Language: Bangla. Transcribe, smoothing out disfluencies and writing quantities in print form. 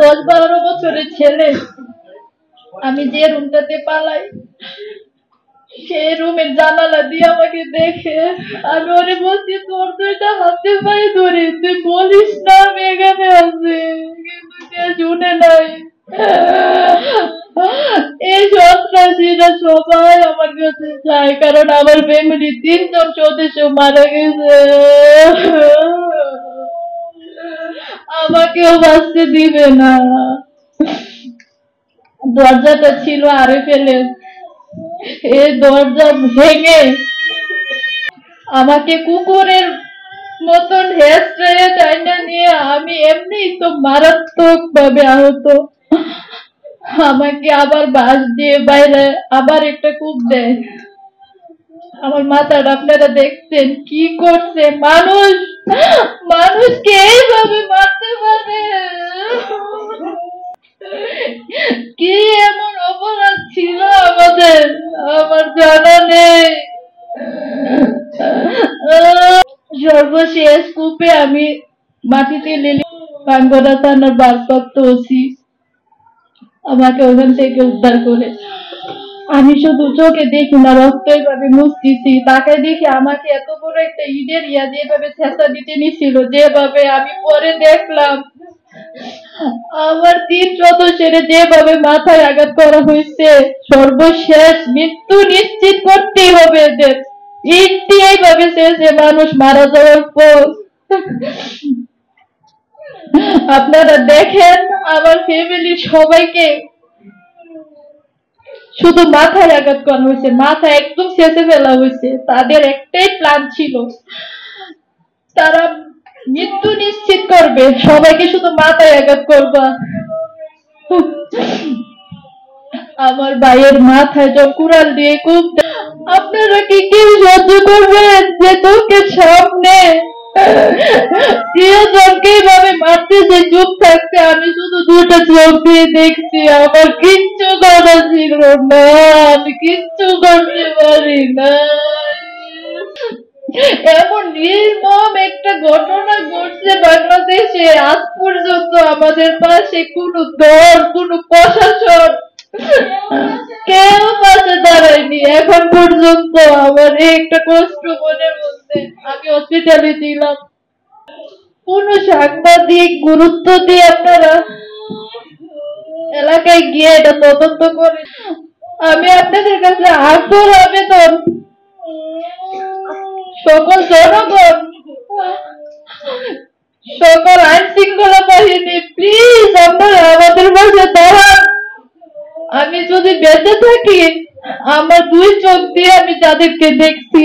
10-12 বছরের ছেলে। আমি যে রুমটাতে পালাই সেই রুমের জানালা দিয়ে আমাকে দেখে। আমি ওরে বলছি, তোর দুইটা হাতে পায়ে ধরে তুই বলিস না আমি এখানে আছি, কিন্তু কে শুনে নাই। এই সন্ত্রাসীরা সবাই আমার কাছে চায়, কারণ আমার ফ্যামিলি 3 জন সদস্য মারা গেছে। আমাকেও বাঁচতে দিবে না। দরজাটা ছিল আরে ফেলে, এই দরজা ভেঙে আমাকে কুকুরের মতন হেঁচড়ে টাইনা নিয়ে, আমি এমনি তো মারাত্মক ভাবে আহত। আমাকে আবার বাঁশ দিয়ে বাইরে আবার একটা কূপ দেয়। আমার মাথাটা আপনারা দেখছেন কি করছে। মানুষকে এইভাবে মারতে পারে? কি এমন অপরাধ ছিল আমাদের, আমার জানা নেই। সর্বশেষ কূপে আমি মাটিতে লেলে ভাঙ্গড়া থানার ভারপ্রাপ্ত ওসি আমাকে ওখান থেকে উদ্ধার করে। আমি শুধু চোখে দেখি না, রক্ত এইভাবে মুছতেছি, তাকে দেখি আমাকে এত বড় একটা ইটের যেভাবে ছেঁচা দিতে নিছিল, যেভাবে আমি পরে দেখলাম আমার 3 সদস্যের যেভাবে মাথায় আঘাত করা হয়েছে। সর্বশেষ মৃত্যু নিশ্চিত করতেই হবে এদের। ইট দিয়ে এইভাবে শেষে মানুষ মারা যাওয়ার পর আপনারা দেখেন আমার ফ্যামিলির সবাইকে শুধু মাথায় আঘাত করা হয়েছে, মাথা একদম শেষে ফেলা হয়েছে। তাদের একটাই প্ল্যান ছিল, তারা মৃত্যু নিশ্চিত করবে, সবাইকে শুধু মাথায় আঘাত করবা। আমার ভাইয়ের মাথায় যখন কুড়াল দিয়ে খুব, আপনারা কি কেউ সহ্য করবেন যে চোখের সামনে প্রিয়জনকে এইভাবে মারতেছে চুপ থাকতে? আমি শুধু 2টা চোখ দিয়ে দেখছি, আমার কিচ্ছু করা ছিল না, আমি কিচ্ছু করতে পারি না। এমন নির্মম একটা ঘটনা ঘটছে বাংলাদেশে, আজ পর্যন্ত আমাদের পাশে কোনো দল, কোনো প্রশাসন কেউ পাশে দাঁড়ায়নি এখন পর্যন্ত। আমার একটা কষ্ট মনের মধ্যে। আমি হসপিটালে ছিলাম, কোন সাংবাদিক গুরুত্ব দিয়ে আপনারা এলাকায় গিয়ে এটা তদন্ত করে। আমি আপনাদের কাছে আকুল আবেদন, সকল জনগণ, সকল আইন শৃঙ্খলা বাহিনী, প্লিজ আপনারা আমাদের পাশে দাঁড়ান। আমি যদি বেঁচে থাকি, আমার 2 চোখ দিয়ে আমি যাদেরকে দেখছি